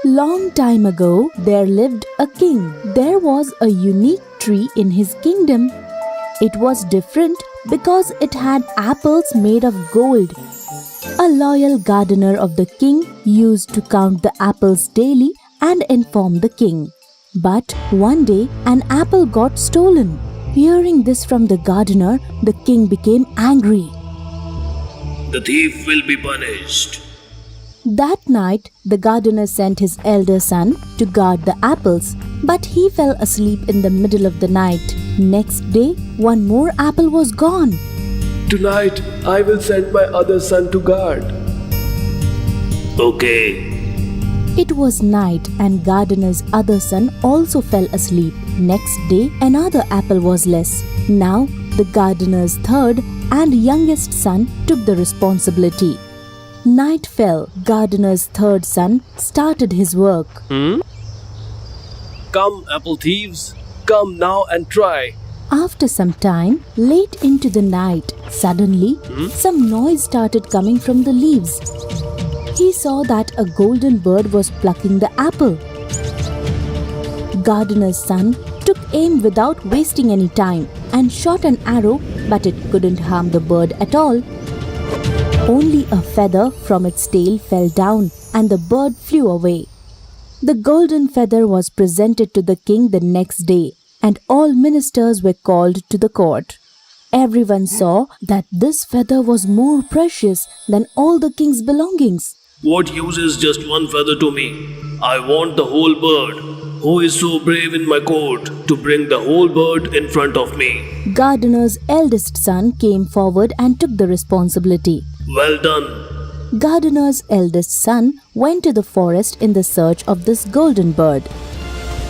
Long time ago, there lived a king. There was a unique tree in his kingdom. It was different because it had apples made of gold. A loyal gardener of the king used to count the apples daily and inform the king. But one day, an apple got stolen. Hearing this from the gardener, the king became angry. The thief will be punished. That night, the gardener sent his elder son to guard the apples, but he fell asleep in the middle of the night. Next day, one more apple was gone. Tonight, I will send my other son to guard. Okay. It was night and gardener's other son also fell asleep. Next day, another apple was less. Now, the gardener's third and youngest son took the responsibility. Night fell. Gardener's third son started his work. Come, apple thieves. Come now and try. After some time, late into the night, suddenly, some noise started coming from the leaves. He saw that a golden bird was plucking the apple. Gardener's son took aim without wasting any time and shot an arrow, but it couldn't harm the bird at all. Only a feather from its tail fell down and the bird flew away. The golden feather was presented to the king the next day, and all ministers were called to the court. Everyone saw that this feather was more precious than all the king's belongings. What use is just one feather to me? I want the whole bird. Who is so brave in my court to bring the whole bird in front of me? Gardener's eldest son came forward and took the responsibility. Well done. Gardener's eldest son went to the forest in the search of this golden bird.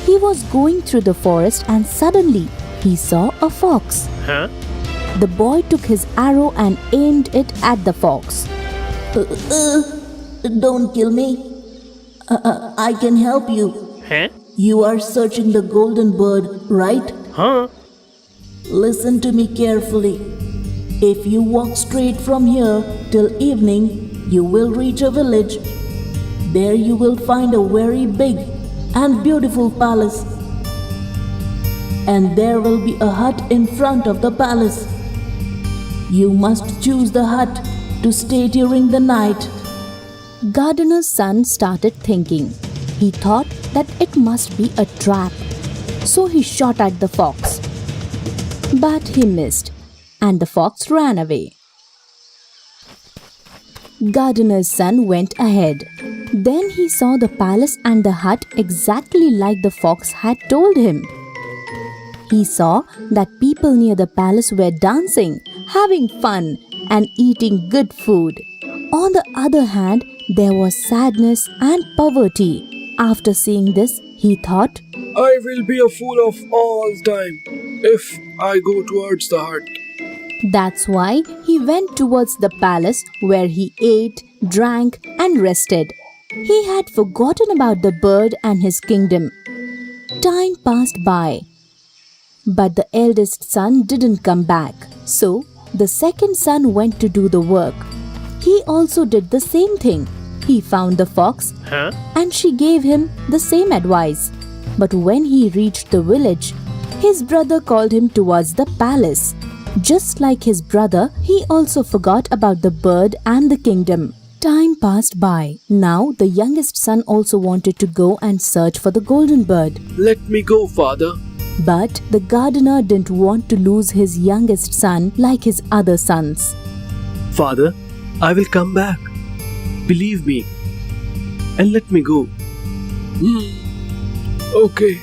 He was going through the forest and suddenly he saw a fox. The boy took his arrow and aimed it at the fox. Don't kill me. I can help you. You are searching the golden bird, right? Listen to me carefully. If you walk straight from here till evening, you will reach a village. There you will find a very big and beautiful palace. And there will be a hut in front of the palace. You must choose the hut to stay during the night. Gardener's son started thinking. He thought that it must be a trap. So he shot at the fox. But he missed, and the fox ran away. Gardener's son went ahead. Then he saw the palace and the hut exactly like the fox had told him. He saw that people near the palace were dancing, having fun, and eating good food. On the other hand, there was sadness and poverty. After seeing this, he thought, I will be a fool of all time if I go towards the hut. That's why he went towards the palace where he ate, drank, and rested. He had forgotten about the bird and his kingdom. Time passed by. But the eldest son didn't come back. So, the second son went to do the work. He also did the same thing. He found the fox and she gave him the same advice. But when he reached the village, his brother called him towards the palace. Just like his brother, he also forgot about the bird and the kingdom. Time passed by. Now the youngest son also wanted to go and search for the golden bird. Let me go, father. But the gardener didn't want to lose his youngest son like his other sons. Father, I will come back. Believe me. And let me go. Okay,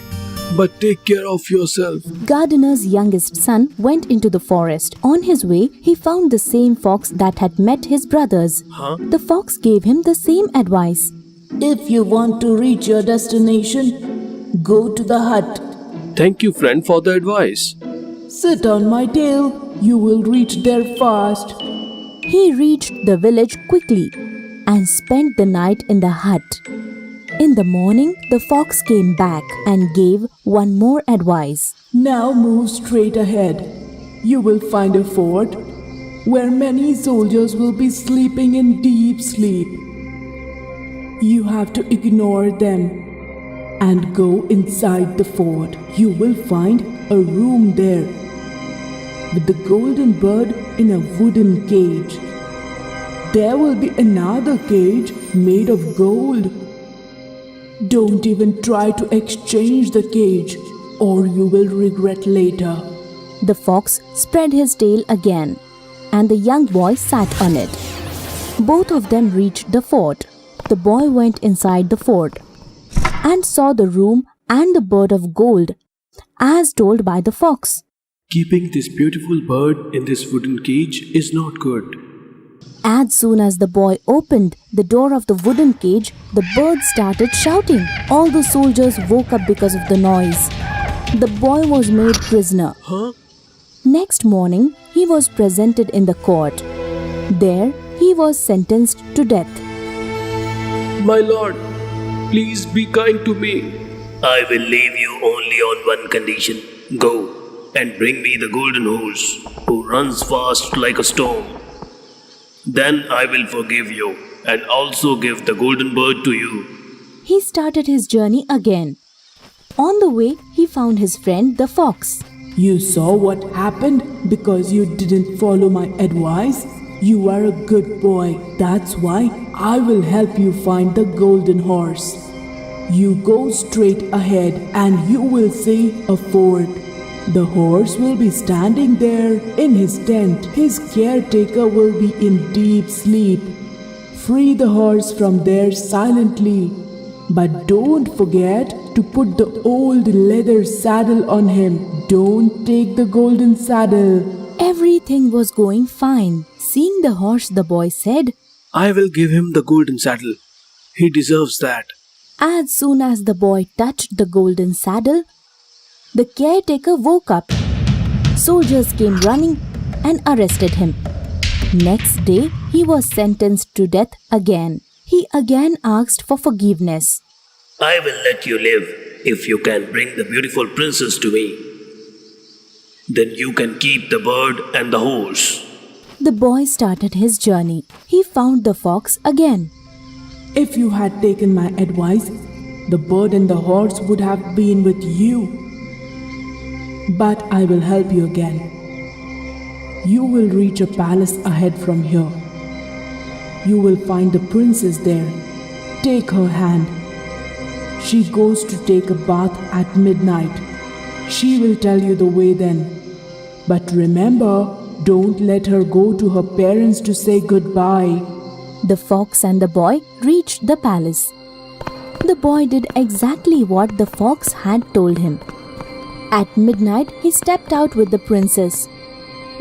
but take care of yourself. Gardener's youngest son went into the forest. On his way, he found the same fox that had met his brothers. The fox gave him the same advice. If you want to reach your destination, go to the hut. Thank you, friend, for the advice. Sit on my tail. You will reach there fast. He reached the village quickly and spent the night in the hut. In the morning, the fox came back and gave one more advice. Now move straight ahead. You will find a fort where many soldiers will be sleeping in deep sleep. You have to ignore them and go inside the fort. You will find a room there with the golden bird in a wooden cage. There will be another cage made of gold. Don't even try to exchange the cage, or you will regret later. The fox spread his tail again, and the young boy sat on it. Both of them reached the fort. The boy went inside the fort and saw the room and the bird of gold, as told by the fox. Keeping this beautiful bird in this wooden cage is not good. As soon as the boy opened the door of the wooden cage, the bird started shouting. All the soldiers woke up because of the noise. The boy was made prisoner. Huh? Next morning, he was presented in the court. There, he was sentenced to death. My lord, please be kind to me. I will leave you only on one condition. Go and bring me the golden horse who runs fast like a storm. Then I will forgive you and also give the golden bird to you. He started his journey again. On the way, he found his friend the fox. You saw what happened because you didn't follow my advice? You are a good boy. That's why I will help you find the golden horse. You go straight ahead and you will see a fort. The horse will be standing there in his tent. His caretaker will be in deep sleep. Free the horse from there silently. But don't forget to put the old leather saddle on him. Don't take the golden saddle. Everything was going fine. Seeing the horse, the boy said, I will give him the golden saddle. He deserves that. As soon as the boy touched the golden saddle, the caretaker woke up. Soldiers came running and arrested him. Next day, he was sentenced to death again. He again asked for forgiveness. I will let you live if you can bring the beautiful princess to me. Then you can keep the bird and the horse. The boy started his journey. He found the fox again. If you had taken my advice, the bird and the horse would have been with you. But I will help you again. You will reach a palace ahead from here. You will find the princess there. Take her hand. She goes to take a bath at midnight. She will tell you the way then. But remember, don't let her go to her parents to say goodbye. The fox and the boy reached the palace. The boy did exactly what the fox had told him. At midnight, he stepped out with the princess.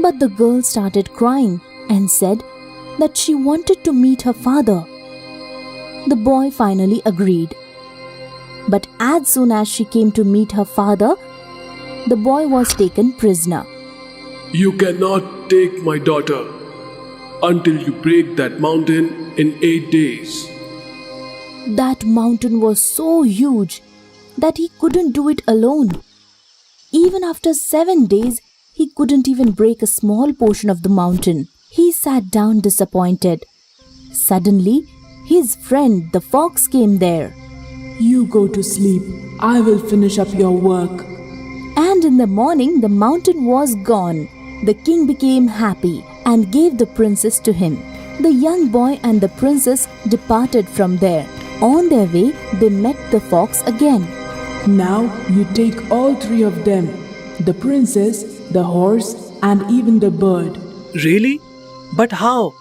But the girl started crying and said that she wanted to meet her father. The boy finally agreed. But as soon as she came to meet her father, the boy was taken prisoner. You cannot take my daughter until you break that mountain in 8 days. That mountain was so huge that he couldn't do it alone. Even after 7 days, he couldn't even break a small portion of the mountain. He sat down disappointed. Suddenly, his friend the fox came there. You go to sleep. I will finish up your work. And in the morning, the mountain was gone. The king became happy and gave the princess to him. The young boy and the princess departed from there. On their way, they met the fox again. Now you take all 3 of them, the princess, the horse, and even the bird. Really? But how?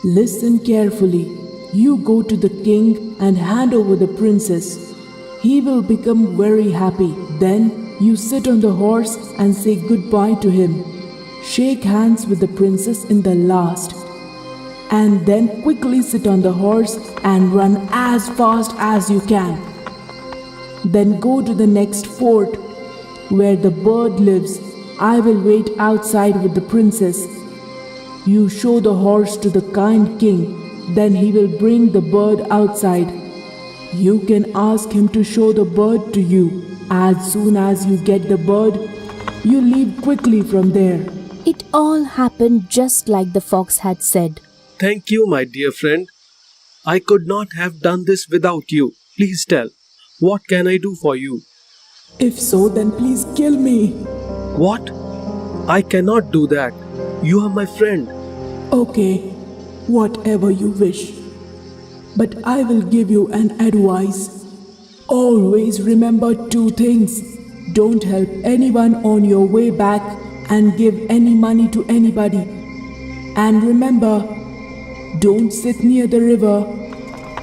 Listen carefully. You go to the king and hand over the princess. He will become very happy. Then you sit on the horse and say goodbye to him. Shake hands with the princess in the last. And then quickly sit on the horse and run as fast as you can. Then go to the next fort where the bird lives. I will wait outside with the princess. You show the horse to the kind king. Then he will bring the bird outside. You can ask him to show the bird to you. As soon as you get the bird, you leave quickly from there. It all happened just like the fox had said. Thank you, my dear friend. I could not have done this without you. Please tell, what can I do for you? If so, then please kill me. What? I cannot do that. You are my friend. Okay, whatever you wish. But I will give you an advice. Always remember two things. Don't help anyone on your way back and give any money to anybody. And remember, don't sit near the river.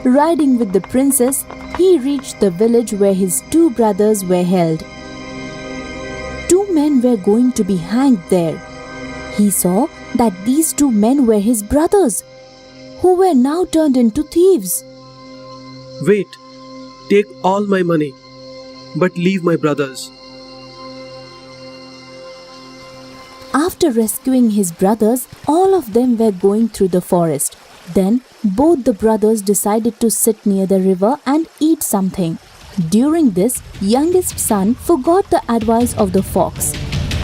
Riding with the princess, he reached the village where his two brothers were held. Two men were going to be hanged there. He saw that these two men were his brothers, who were now turned into thieves. Wait, take all my money, but leave my brothers. After rescuing his brothers, all of them were going through the forest. Then both the brothers decided to sit near the river and eat something. During this, youngest son forgot the advice of the fox,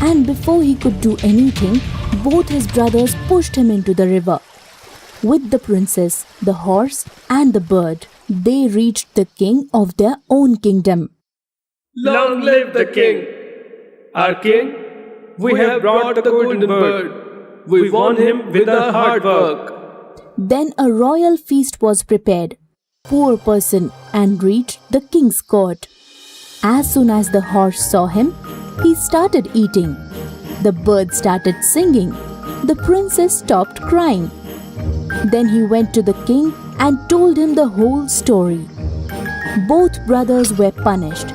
and before he could do anything, both his brothers pushed him into the river. With the princess, the horse, and the bird, they reached the king of their own kingdom. Long live the king! Our king, we have brought the golden bird. We won him with our hard work. Then a royal feast was prepared, poor person, and reached the king's court. As soon as the horse saw him, he started eating. The bird started singing. The princess stopped crying. Then he went to the king and told him the whole story. Both brothers were punished,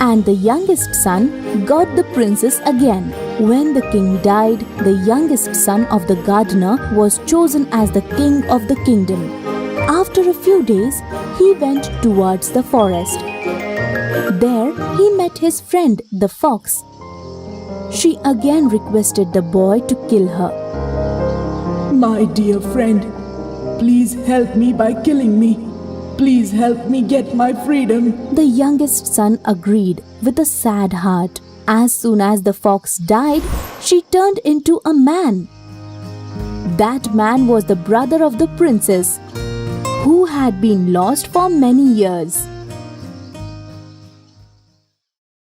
and the youngest son got the princess again. When the king died, the youngest son of the gardener was chosen as the king of the kingdom. After a few days, he went towards the forest. There, he met his friend, the fox. She again requested the boy to kill her. My dear friend, please help me by killing me. Please help me get my freedom. The youngest son agreed with a sad heart. As soon as the fox died, she turned into a man. That man was the brother of the princess, who had been lost for many years.